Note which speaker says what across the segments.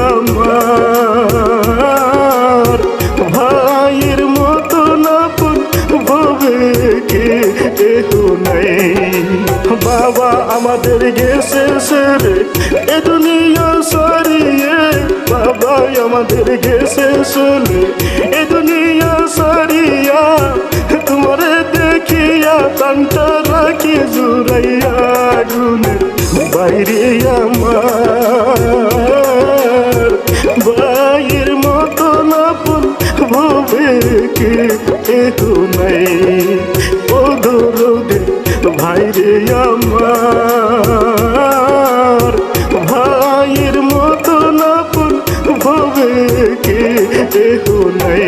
Speaker 1: আমার ভাইয়ের মতো আপন ভবে কেহ নাই। বাবা আমাদের গেছে ছেড়ে এ দুনিয়া সারিয়ে, বাবা আমাদের গেছে চলে এ দুনিয়া সারিয়া, তোমারে দেখিয়া প্রাণটা রাখি জুড়াইয়া গুণের বাইরে আমার ভাইয়ের মতো আপন ভবে কেহ নাই। ও দরদে ভাইরে আমার ভাইয়ের মতো আপন ভবে কেহ নাই।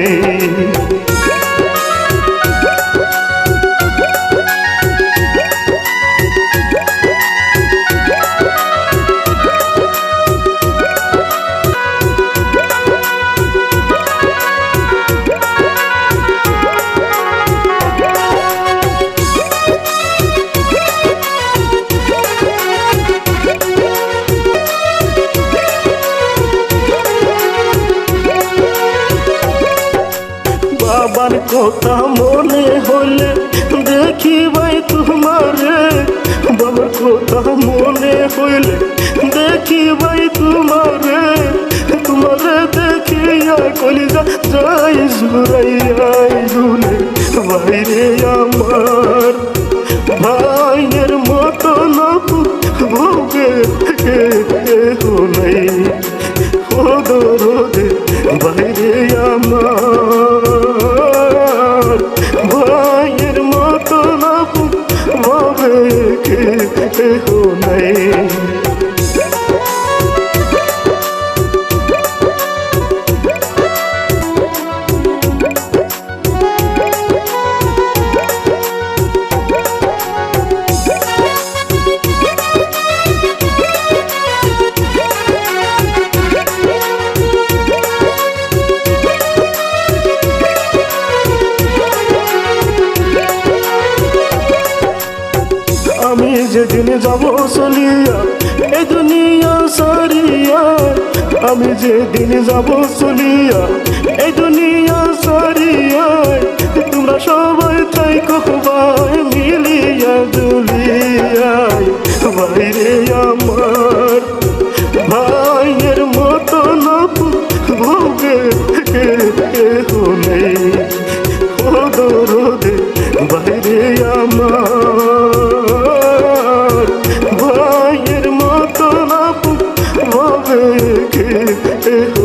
Speaker 1: বাবার কথা মনে হলে দেখি ভাই তোমারে, বাবার কথা মনে হইলে দেখি ভাই তোমারে, তোমারে দেখিয়া কলিজা যাই জুড়াইয়াই গুনে বাইরে আমার ভাইয়ের মতো ভোগে কেহ নাই। ও দরদে বাইরে আমার ভাইয়ের মতো ভবে কেহ নাই। আমি যেদিন যাব চলিয়া এ দুনিয়া সারিয়া, আমি যেদিন যাব চলিয়া এ দুনিয়া সারিয়া, তোমরা সবাই থাইকো ভাই মিলিয়া দুলিয়ায় বাইরে আমার ভাইয়ের মতো ভোগে কেহ নেই। ও দরদে বাইরে আমার ভাইয়ের মতো ভবে কেহ